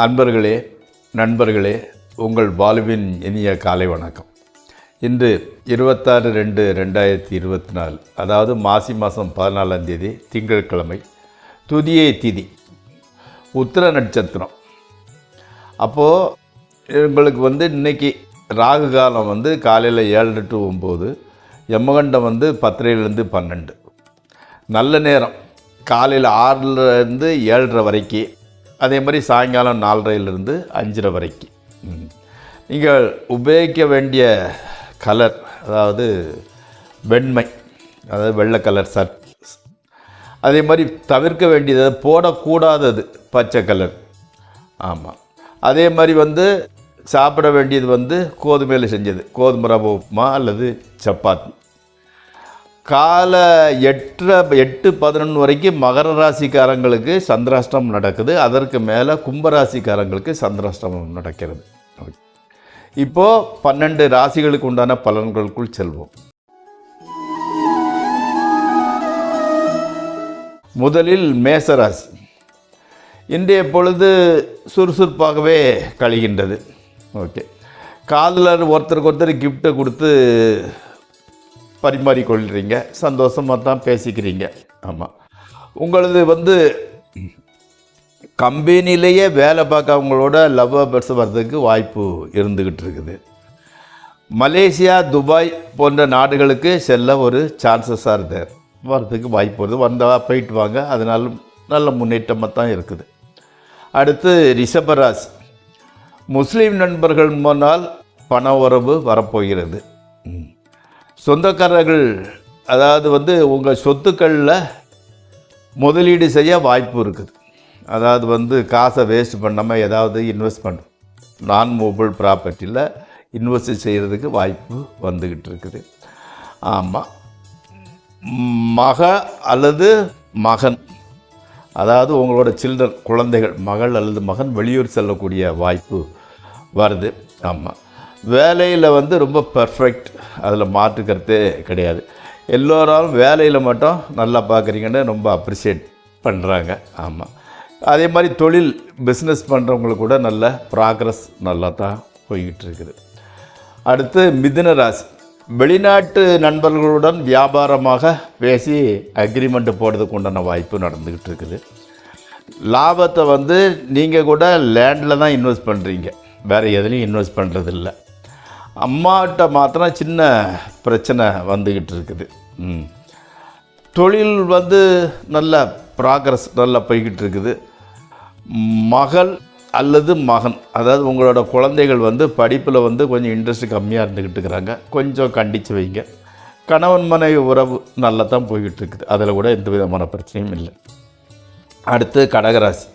அன்பர்களே, நண்பர்களே, உங்கள் வாழ்வின் இனிய காலை வணக்கம். இன்று 26/2/2024, அதாவது மாசி மாதம் 14ஆம் தேதி திங்கட்கிழமை, துதியை திதி, உத்திர நட்சத்திரம். அப்போது உங்களுக்கு இன்றைக்கி ராகு காலம் காலையில் 7 to 9, யமகண்டம் 10 to 12. நல்ல நேரம் காலையில் 6 to 7:30 வரைக்கும், அதே மாதிரி சாயங்காலம் 4:30 to 5:30 வரைக்கும். நீங்கள் உபயோகிக்க வேண்டிய கலர், அதாவது வெண்மை, அதாவது வெள்ளை கலர் சர்ட். அதே மாதிரி தவிர்க்க வேண்டியது, போடக்கூடாதது பச்சை கலர். ஆமாம். அதே மாதிரி சாப்பிட வேண்டியது கோதுமையில் செஞ்சது, கோதுமை ரவை உப்புமா அல்லது சப்பாத்தி. காலை 8:11 வரைக்கும் மகர ராசிக்காரங்களுக்கு சந்திராஷ்டமம் நடக்குது. அதற்கு மேலே கும்பராசிக்காரங்களுக்கு சந்திராஷ்டமம் நடக்கிறது. இப்போது 12 ராசிகளுக்கு உண்டான பலன்களுக்குள் செல்வோம். முதலில் மேசராசி. இன்றைய பொழுது சுறுசுறுப்பாகவே கழிகின்றது. ஓகே, காதலர் ஒருத்தருக்கு ஒருத்தர் கிஃப்ட்டை கொடுத்து பரிமாறிக்கொள்கிறீங்க, சந்தோஷமாக தான் பேசிக்கிறீங்க. ஆமாம். உங்களது கம்பெனிலேயே வேலை பார்க்கவங்களோட லவ் பேர்ட்ஸ் வர்றதுக்கு வாய்ப்பு இருந்துக்கிட்டு இருக்குது. மலேசியா, துபாய் போன்ற நாடுகளுக்கு செல்ல ஒரு சான்சஸாக இருக்குது, வர்றதுக்கு வாய்ப்பு வருது. வந்தால் போயிட்டு வாங்க, அதனால நல்ல முன்னேற்றமாக தான் இருக்குது. அடுத்து ரிஷபராசி. முஸ்லீம் நண்பர்கள் முன்னால் பண உறவு வரப்போகிறது. சொந்தக்காரர்கள், அதாவது உங்கள் சொத்துக்களில் முதலீடு செய்ய வாய்ப்பு இருக்குது. அதாவது காசை வேஸ்ட் பண்ணாமல் ஏதாவது இன்வெஸ்ட்மெண்ட், நான் மூவபிள் ப்ராப்பர்ட்டியில் இன்வெஸ்ட் செய்கிறதுக்கு வாய்ப்பு வந்துக்கிட்டு இருக்குது. ஆமாம். மக அல்லது மகன், அதாவது உங்களோட சில்ட்ரன், குழந்தைகள், மகள் அல்லது மகன் வெளியூர் செல்லக்கூடிய வாய்ப்பு வருது. ஆமாம். வேலையில் ரொம்ப பர்ஃபெக்ட், அதில் மாற்றுக்கிறதே கிடையாது. எல்லோராலும் வேலையில் மட்டும் நல்லா பார்க்குறீங்கன்னு ரொம்ப அப்ரிஷியேட் பண்ணுறாங்க. ஆமாம். அதே மாதிரி தொழில் பிஸ்னஸ் பண்ணுறவங்களுக்கு கூட நல்ல ப்ராக்ரஸ் நல்லா தான் போய்கிட்டு இருக்குது. அடுத்து மிதுன ராசி. வெளிநாட்டு நண்பர்களுடன் வியாபாரமாக பேசி அக்ரிமெண்ட்டு போடுறதுக்கு உண்டான வாய்ப்பு நடந்துக்கிட்டு இருக்குது. லாபத்தை நீங்கள் கூட லேண்டில் தான் இன்வெஸ்ட் பண்ணுறீங்க, வேறு எதுலேயும் இன்வெஸ்ட் பண்ணுறதில்ல. அம்மாட்ட மாத்திரம் சின்ன பிரச்சனை வந்துக்கிட்டு இருக்குது. தொழில் நல்ல ப்ராக்ரஸ் நல்லா போய்கிட்டு இருக்குது. மகள் அல்லது மகன், அதாவது உங்களோட குழந்தைகள் படிப்பில் கொஞ்சம் இன்ட்ரெஸ்ட் கம்மியாக இருந்துக்கிட்டு இருக்கிறாங்க, கொஞ்சம் கண்டித்து வைங்க. கணவன் மனைவி உறவு நல்லா தான் போய்கிட்டு இருக்குது, அதில் கூட எந்த விதமான பிரச்சனையும் இல்லை. அடுத்து கடகராசி.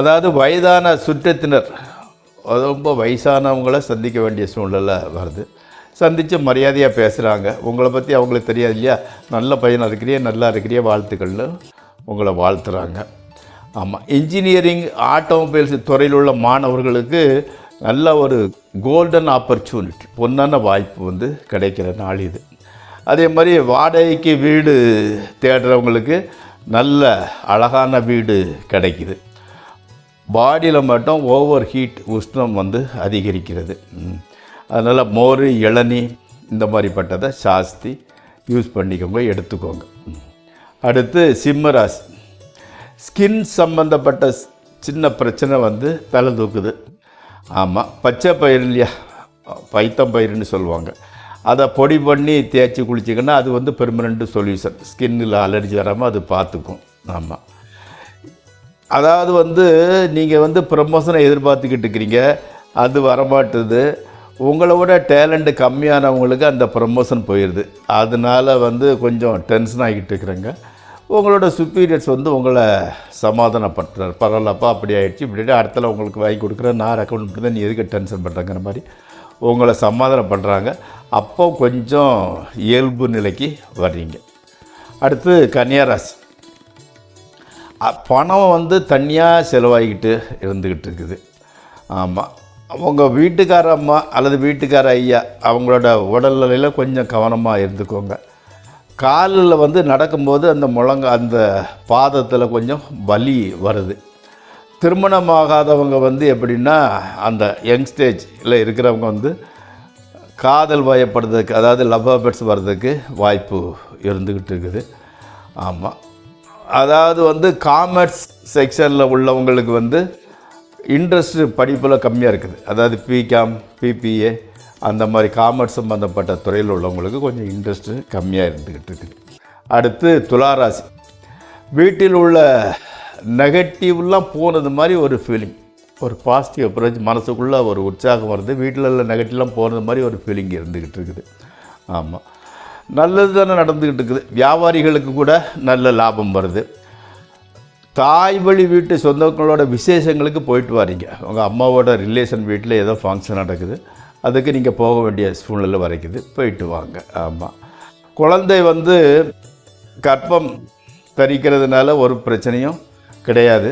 அதாவது வயதான சுற்றத்தினர், ரொம்ப வயசானவங்கள சந்திக்க வேண்டிய சூழ்நிலை வருது. சந்தித்து மரியாதையாக பேசுகிறாங்க. உங்களை பற்றி அவங்களுக்கு தெரியாது இல்லையா, நல்ல பையனாக இருக்கிறியே, நல்லா இருக்கிறியே, வாழ்த்துக்கள்னு உங்களை வாழ்த்துறாங்க. ஆமாம். இன்ஜினியரிங், ஆட்டோமொபைல்ஸ் துறையில் உள்ள மாணவர்களுக்கு நல்ல ஒரு கோல்டன் ஆப்பர்ச்சுனிட்டி, பொன்னான வாய்ப்பு கிடைக்கிற நாள் இது. அதே மாதிரி வாடகைக்கு வீடு தேடுறவங்களுக்கு நல்ல அழகான வீடு கிடைக்குது. பாடியில் மட்டும் ஓவர் ஹீட், உஷ்ணம் அதிகரிக்கிறது. அதனால் மோர், இளநீ இந்த மாதிரிப்பட்டதை ஜாஸ்தி யூஸ் பண்ணிக்கோங்க, எடுத்துக்கோங்க. அடுத்து சிம்மராசி. ஸ்கின் சம்பந்தப்பட்ட சின்ன பிரச்சனை தலை தூக்குது. ஆமாம். பச்சை பயிர் இல்லையா, பைத்தம் பயிர்னு சொல்லுவாங்க, அதை பொடி பண்ணி தேய்ச்சி குளிச்சிங்கன்னா அது பெர்மனண்ட் சொல்யூஷன், ஸ்கின்னில் அலர்ஜி வராமல் அது பார்த்துக்கும். ஆமாம். அதாவது நீங்கள் ப்ரமோஷனை எதிர்பார்த்துக்கிட்டு இருக்கிறீங்க, அது வரமாட்டுது. உங்களை விட டேலண்ட்டு கம்மியானவங்களுக்கு அந்த ப்ரமோஷன் போயிடுது. அதனால் கொஞ்சம் டென்ஷன் ஆகிட்டு இருக்கிறேங்க. உங்களோட சுப்பீரியர்ஸ் உங்களை சமாதானப்படுத்துறாரு, பரவாயில்லப்பா அப்படி ஆகிடுச்சு, இப்படி அடுத்தல உங்களுக்கு வாங்கி கொடுக்குறேன், நான் ரெக்கமெண்ட் பண்ணுறேன், நீ எதுக்கு டென்ஷன் பண்ணுறங்கிற மாதிரி உங்களை சமாதானம் பண்ணுறாங்க. அப்போ கொஞ்சம் இயல்பு நிலைக்கு வர்றீங்க. அடுத்து கன்னியாராசி. பணம் தனியாக செலவாகிக்கிட்டு இருந்துக்கிட்டு இருக்குது. ஆமாம். உங்கள் வீட்டுக்கார அம்மா அல்லது வீட்டுக்கார ஐயா அவங்களோட உடல்நிலையில் கொஞ்சம் கவனமாக இருந்துக்கோங்க. காலில் நடக்கும்போது அந்த பாதத்தில் கொஞ்சம் வலி வருது. திருமணமாகாதவங்க வந்து எப்படின்னா அந்த யங் ஸ்டேஜில் இருக்கிறவங்க வந்து காதல் வயப்படுறதுக்கு, அதாவது லவ் அஃபேர்ஸ் வர்றதுக்கு வாய்ப்பு இருந்துக்கிட்டு இருக்குது. ஆமாம், அதாவது வந்து காமர்ஸ் செக்ஷனில் உள்ளவங்களுக்கு வந்து இன்ட்ரெஸ்ட்டு படிப்பில் கம்மியாக இருக்குது. அதாவது பிகாம், பிபிஏ அந்த மாதிரி காமர்ஸ் சம்மந்தப்பட்ட துறையில் உள்ளவங்களுக்கு கொஞ்சம் இன்ட்ரெஸ்ட்டு கம்மியாக இருந்துக்கிட்டு இருக்குது. அடுத்து துளாராசி. வீட்டில் உள்ள நெகட்டிவ்லாம் போனது மாதிரி ஒரு ஃபீலிங், ஒரு பாசிட்டிவ் அப்ரோச், மனசுக்குள்ளே ஒரு உற்சாகம் வருது. வீட்டில் உள்ள நெகட்டிவ்லாம் போனது மாதிரி ஒரு ஃபீலிங் இருந்துக்கிட்டு இருக்குது. ஆமாம், நல்லது தானே நடந்துக்கிட்டு இருக்குது. வியாபாரிகளுக்கு கூட நல்ல லாபம் வருது. தாய் வழி வீட்டு சொந்தங்களோட விசேஷங்களுக்கு போயிட்டு வாரீங்க. உங்கள் அம்மாவோட ரிலேஷன் வீட்டில் ஏதோ ஃபங்க்ஷன் நடக்குது, அதுக்கு நீங்கள் போக வேண்டிய சூழ்நிலை வரைக்குது, போயிட்டு வாங்க. ஆமாம், குழந்தை வந்து கர்ப்பம் தரிக்கிறதுனால ஒரு பிரச்சனையும் கிடையாது.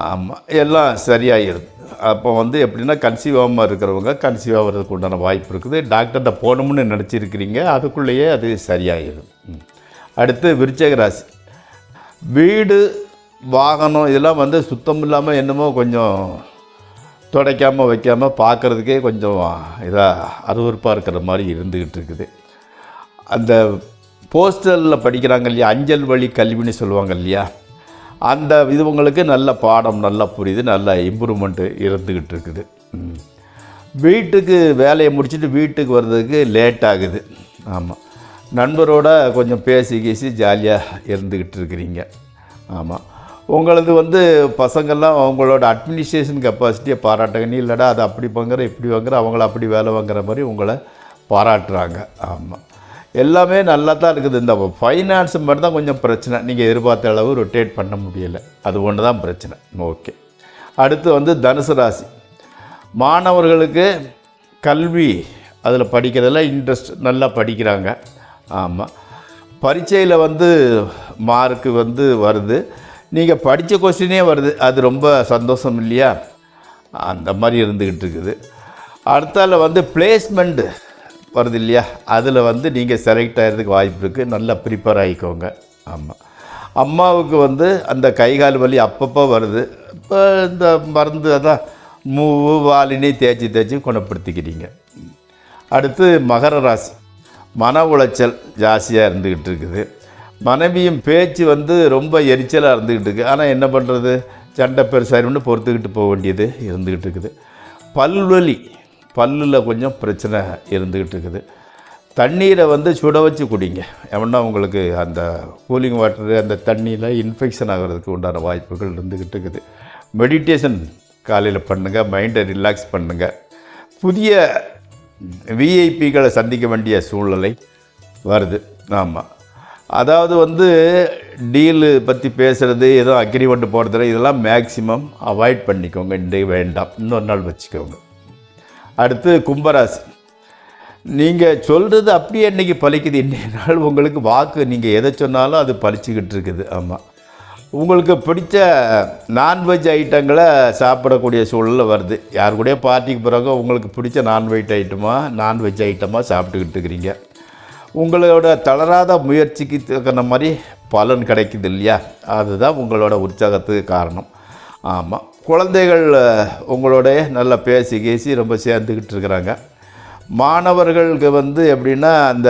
ஆமாம், எல்லாம் சரியாகிடுது. அப்போ வந்து எப்படின்னா கன்சீவ் ஆகாமல் இருக்கிறவங்க கன்சீவ் ஆகிறதுக்கு உண்டான வாய்ப்பு இருக்குது. டாக்டர்கிட்ட போகணும்னு நினச்சிருக்கிறீங்க, அதுக்குள்ளேயே அது சரியாகிடும். அடுத்து விருச்சிக ராசி. வீடு, வாகனம் இதெல்லாம் வந்து சுத்தம் இல்லாமல் என்னமோ கொஞ்சம் துடைக்காமல் வைக்காமல் பார்க்குறதுக்கே கொஞ்சம் இதாக அருவருப்பாக இருக்கிற மாதிரி இருந்துக்கிட்டு இருக்குது. அந்த போஸ்டலில் படிக்கிறாங்க இல்லையா, அஞ்சல் வழி கல்வின்னு சொல்லுவாங்க இல்லையா, அந்த இதுவங்களுக்கு நல்ல பாடம் நல்லா புரியுது, நல்ல இம்ப்ரூவ்மெண்ட்டு இருந்துக்கிட்டு இருக்குது. வீட்டுக்கு வேலையை முடிச்சுட்டு வீட்டுக்கு வர்றதுக்கு லேட் ஆகுது. ஆமாம், நண்பரோட கொஞ்சம் பேசி கீசி ஜாலியாக இருந்துக்கிட்டு இருக்கிறீங்க. ஆமாம், உங்களது வந்து பசங்கள்லாம் அவங்களோட அட்மினிஸ்ட்ரேஷன் கெப்பாசிட்டியை பாராட்டுங்க. நீ இல்லைடா அதை அப்படி வாங்குற இப்படி வாங்குற, அவங்கள அப்படி வேலை வாங்குற மாதிரி உங்களை பாராட்டுறாங்க. ஆமாம், எல்லாமே நல்லா தான் இருக்குது. இந்த ஃபைனான்ஸ் மட்டும் தான் கொஞ்சம் பிரச்சனை, நீங்கள் எதிர்பார்த்த அளவு ரொட்டேட் பண்ண முடியலை, அது ஒன்று தான் பிரச்சனை. ஓகே, அடுத்து வந்து தனுசு ராசி. மாணவர்களுக்கு கல்வி, அதில் படிக்கிறதில் இன்ட்ரெஸ்ட், நல்லா படிக்கிறாங்க. ஆமாம், பரீட்சையில் வந்து மார்க்கு வந்து வருது, நீங்கள் படித்த கொஸ்டினே வருது, அது ரொம்ப சந்தோஷம் இல்லையா? அந்த மாதிரி இருந்துக்கிட்டு இருக்குது. அடுத்தால வந்து பிளேஸ்மெண்ட்டு வருது இல்லையா, அதில் வந்து நீங்கள் செலக்ட் ஆகிறதுக்கு வாய்ப்பு இருக்குது, நல்லா ப்ரிப்பேர் ஆகிக்கோங்க. ஆமாம், அம்மாவுக்கு வந்து அந்த கைகால் வலி அப்பப்போ வருது, இப்போ இந்த மருந்து அதான் மூவு வாலினி தேய்ச்சி குணப்படுத்திக்கிறீங்க. அடுத்து மகர ராசி. மன உளைச்சல் ஜாஸ்தியாக இருந்துக்கிட்டு இருக்குது. மனைவியும் பேச்சு வந்து ரொம்ப எரிச்சலாக இருந்துக்கிட்டு இருக்குது. ஆனால் என்ன பண்ணுறது, சண்டை பெருசாயிரும்னு பொறுத்துக்கிட்டு போக வேண்டியது இருந்துக்கிட்டு இருக்குது. பல்வலி, பல்லில் கொஞ்சம் பிரச்சனை இருந்துக்கிட்டு இருக்குது. தண்ணீரை வந்து சுட வச்சு குடிங்க, எவனா உங்களுக்கு அந்த கூலிங் வாட்டரு அந்த தண்ணியில் இன்ஃபெக்ஷன் ஆகிறதுக்கு உண்டான வாய்ப்புகள் இருந்துக்கிட்டு இருக்குது. மெடிடேஷன் காலையில் பண்ணுங்கள், மைண்டை ரிலாக்ஸ் பண்ணுங்கள். புதிய விஐபிகளை சந்திக்க வேண்டிய சூழ்நிலை வருது. ஆமாம், அதாவது வந்து டீலு பற்றி பேசுகிறது, ஏதோ அக்ரிமெண்ட் போடுறது, இதெல்லாம் மேக்சிமம் அவாய்ட் பண்ணிக்கோங்க. இன்றைக்கு வேண்டாம், இன்னொரு நாள் வச்சுக்கோங்க. அடுத்து கும்பராசி. நீங்கள் சொல்கிறது அப்படியே இன்றைக்கி பலிக்குது. இன்றைய நாள் உங்களுக்கு வாக்கு, நீங்கள் எதை சொன்னாலும் அது பலிச்சுக்கிட்டு இருக்குது. ஆமாம், உங்களுக்கு பிடிச்ச நான்வெஜ் ஐட்டங்களை சாப்பிடக்கூடிய சூழலில் வருது. யார் கூட பார்ட்டிக்கு பிறகு உங்களுக்கு பிடிச்ச நான்வெஜ் ஐட்டமாக சாப்பிட்டுக்கிட்டு இருக்கிறீங்க. உங்களோட தளராத முயற்சிக்கு தகுந்த மாதிரி பலன் கிடைக்குது இல்லையா, அதுதான் உங்களோட உற்சாகத்துக்கு காரணம். ஆமாம், குழந்தைகள் உங்களோட நல்லா பேசி கேசி ரொம்ப சேர்ந்துக்கிட்டு இருக்கிறாங்க. மாணவர்களுக்கு வந்து எப்படின்னா அந்த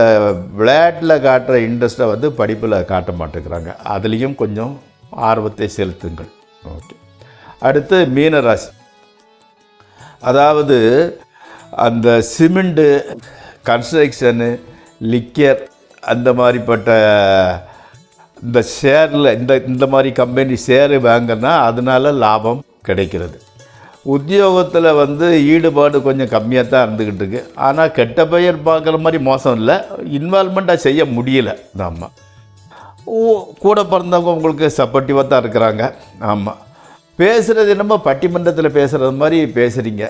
விளையாட்டில் காட்டுற இன்ட்ரெஸ்ட்டை வந்து படிப்பில் காட்ட மாட்டேங்கிறாங்க, அதுலேயும் கொஞ்சம் ஆர்வத்தை செலுத்துங்கள். ஓகே, அடுத்து மீனராசி. அதாவது அந்த சிமெண்ட்டு, கன்ஸ்ட்ரக்ஷனு, லிக்கர் அந்த மாதிரிப்பட்ட இந்த ஷேரில் இந்த மாதிரி கம்பெனி ஷேரு வாங்கினா அதனால் லாபம் கிடைக்கிறது. உத்தியோகத்தில் வந்து ஈடுபாடு கொஞ்சம் கம்மியாக தான் இருந்துக்கிட்டு இருக்கு. ஆனால் கெட்ட பெயர் பார்க்குற மாதிரி மோசம் இல்லை, இன்வால்மெண்ட்டாக செய்ய முடியலை. ஆமாம், கூட பிறந்தவங்க உங்களுக்கு சப்போர்ட்டிவாக தான் இருக்கிறாங்க. ஆமாம், பேசுகிறது என்னமோ பட்டிமன்றத்தில் பேசுகிறது மாதிரி பேசுகிறீங்க.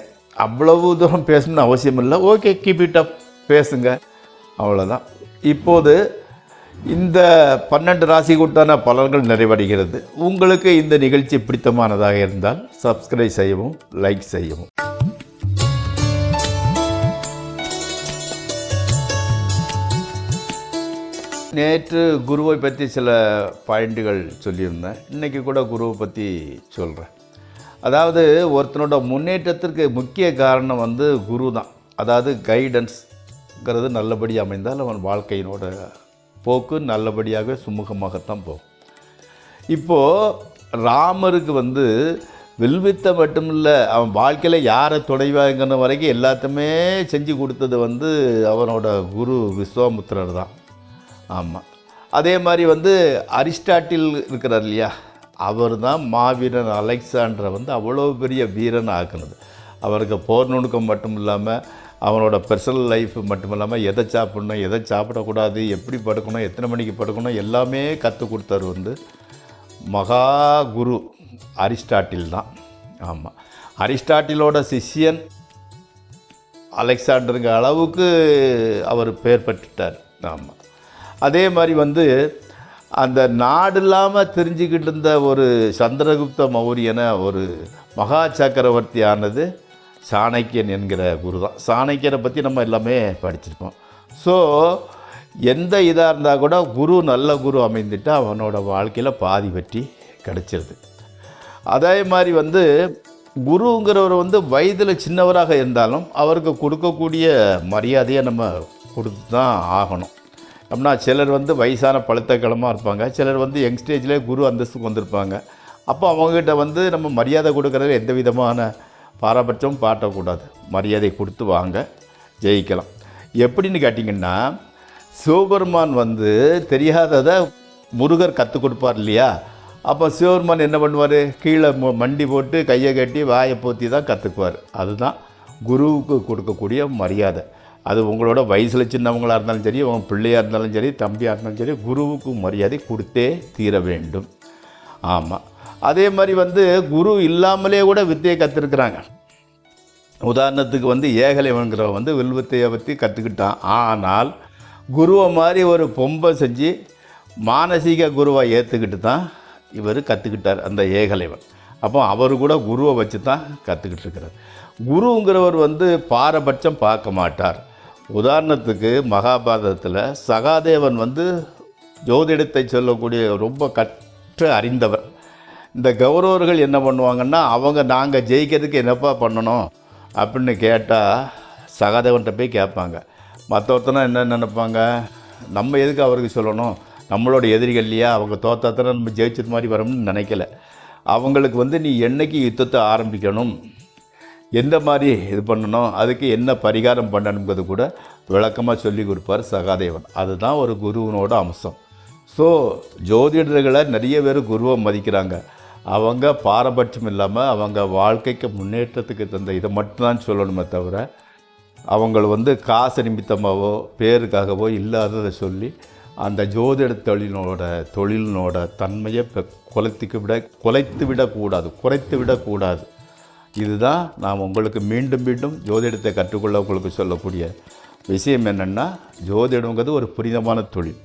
அவ்வளவு தூரம் பேசணும்னு அவசியம் இல்லை. ஓகே, கீப் இட் அப், பேசுங்க, அவ்வளோதான். இப்போது இந்த 12 ராசிக்கு உண்டான பலன்கள் நிறைவடைகிறது. உங்களுக்கு இந்த நிகழ்ச்சி பிடித்தமானதாக இருந்தால் சப்ஸ்கிரைப் செய்யவும், லைக் செய்யவும். நேற்று குருவை பற்றி சில பாயிண்ட்டுகள் சொல்லியிருந்தேன், இன்றைக்கி கூட குருவை பற்றி சொல்கிறேன். அதாவது ஒருத்தனோட முன்னேற்றத்திற்கு முக்கிய காரணம் வந்து குரு தான். அதாவது கைடன்ஸ்ங்கிறது நல்லபடி அமைந்தால் அவன் வாழ்க்கையினோட போக்கு நல்லபடியாகவே சுமூகமாகத்தான் போகும். இப்போது ராமருக்கு வந்து வில்வித்தை மட்டும் இல்லை, அவன் வாழ்க்கையில் யாரை துணைவாங்கின வரைக்கும் எல்லாத்தையுமே செஞ்சு கொடுத்தது வந்து அவனோட குரு விஸ்வாமுத்திரர் தான். ஆமாம். அதே மாதிரி வந்து அரிஸ்டாட்டில் இருக்கிறார் இல்லையா, அவர் தான் மாவீரன் அலெக்சாண்டரை வந்து அவ்வளோ பெரிய வீரன் ஆக்குனது. அவருக்கு போர் நுணுக்கம் மட்டும் இல்லாமல் அவனோட பர்சனல் லைஃப் மட்டும் இல்லாமல் எதை சாப்பிடணும், எதை சாப்பிடக்கூடாது, எப்படி படுக்கணும், எத்தனை மணிக்கு படுக்கணும் எல்லாமே கற்றுக் கொடுத்தவர் வந்து மகா குரு அரிஸ்டாட்டில் தான். ஆமாம். அரிஸ்டாட்டிலோட சிஷ்யன் அலெக்சாண்டருங்க அளவுக்கு அவர் பெயர் பெற்றுட்டார். ஆமாம். அதே மாதிரி வந்து அந்த நாடு இல்லாமல் தெரிஞ்சுக்கிட்டு இருந்த ஒரு சந்திரகுப்த மௌரியனை ஒரு மகா சக்கரவர்த்தி ஆனது சாணக்கியன் என்கிற குரு தான். சாணக்கியனை பற்றி நம்ம எல்லாமே படிச்சிருப்போம். ஸோ எந்த இதாக இருந்தால் கூட குரு நல்ல குரு அமைந்துட்டால் அவனோட வாழ்க்கையில் பாதி வெற்றி கிடச்சிருது. அதே மாதிரி வந்து குருங்கிறவர் வந்து வயதில் சின்னவராக இருந்தாலும் அவருக்கு கொடுக்கக்கூடிய மரியாதையை நம்ம கொடுத்து தான் ஆகணும். அப்படின்னா சிலர் வந்து வயசான பழுத்தக்கிழமாக இருப்பாங்க, சிலர் வந்து யங் ஸ்டேஜ்லேயே குரு அந்தஸ்துக்கு வந்திருப்பாங்க. அப்போ அவங்ககிட்ட வந்து நம்ம மரியாதை கொடுக்குறது எந்த விதமான பாரபட்சமும் பாட்டக்கூடாது. மரியாதை கொடுத்து வாங்க, ஜெயிக்கலாம். எப்படின்னு கேட்டிங்கன்னா, சிவபெருமான் வந்து தெரியாததை முருகர் கற்றுக் கொடுப்பார் இல்லையா. அப்போ சிவபெருமான் என்ன பண்ணுவார், கீழே மண்டி போட்டு கையை கட்டி வாயை போற்றி தான் கற்றுக்குவார். அதுதான் குருவுக்கு கொடுக்கக்கூடிய மரியாதை. அது உங்களோட வயசில் சின்னவங்களாக இருந்தாலும் சரி, உங்கள் பிள்ளையாக இருந்தாலும் சரி, தம்பியாக இருந்தாலும் சரி, குருவுக்கு மரியாதை கொடுத்தே தீர வேண்டும். ஆமாம். அதே மாதிரி வந்து குரு இல்லாமலே கூட வித்தையை கற்றுருக்குறாங்க. உதாரணத்துக்கு வந்து ஏகலைவன்கிறவன் வந்து வில்வித்தையை பற்றி கற்றுக்கிட்டான். ஆனால் குருவை மாதிரி ஒரு பொம்பை செஞ்சு மானசீக குருவை ஏற்றுக்கிட்டு தான் இவர் கற்றுக்கிட்டார் அந்த ஏகலைவன். அப்போ அவர் கூட குருவை வச்சு தான் கற்றுக்கிட்டு இருக்கிறார். குருங்கிறவர் வந்து பாரபட்சம் பார்க்க மாட்டார். உதாரணத்துக்கு மகாபாரதத்தில் சகாதேவன் வந்து ஜோதிடத்தை சொல்லக்கூடிய ரொம்ப கற்று அறிந்தவர். இந்த கௌரவர்கள் என்ன பண்ணுவாங்கன்னா, அவங்க நாங்கள் ஜெயிக்கிறதுக்கு என்னப்பா பண்ணணும் அப்படின்னு கேட்டால் சகாதேவன்கிட்ட போய் கேட்பாங்க. மற்றொருத்தனா என்ன நினைப்பாங்க, நம்ம எதுக்கு அவருக்கு சொல்லணும், நம்மளோட எதிரிகள் இல்லையா, அவங்க தோத்தாத்தானே நம்ம ஜெயிச்சது மாதிரி வரும்னு நினைக்கல. அவங்களுக்கு வந்து நீ என்னைக்கு யுத்தத்தை ஆரம்பிக்கணும், எந்த மாதிரி இது பண்ணணும், அதுக்கு என்ன பரிகாரம் பண்ணணுங்கிறது கூட விளக்கமாக சொல்லி கொடுப்பார் சகாதேவன். அதுதான் ஒரு குருவினோட அம்சம். ஸோ ஜோதிடர்களை நிறைய பேர் குருவை மதிக்கிறாங்க. அவங்க பாரபட்சம் இல்லாமல் அவங்க வாழ்க்கைக்கு முன்னேற்றத்துக்கு தந்த இதை மட்டும்தான் சொல்லணுமே தவிர அவங்கள வந்து காசு நிமித்தமாகவோ பேருக்காகவோ இல்லாததை சொல்லி அந்த ஜோதிட தொழிலினோட தன்மையை குறைத்து விடக்கூடாது. இதுதான் நாம் உங்களுக்கு மீண்டும் மீண்டும் ஜோதிடத்தை கற்றுக்கொள்ள உங்களுக்கு சொல்லக்கூடிய விஷயம் என்னென்னா, ஜோதிடங்கிறது ஒரு புனிதமான தொழில்.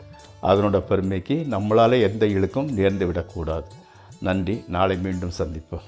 அதனோட பெருமைக்கு நம்மளால் எந்த இழுக்கும் நேர்ந்து விடக்கூடாது. நன்றி. நாளை மீண்டும் சந்திப்போம்.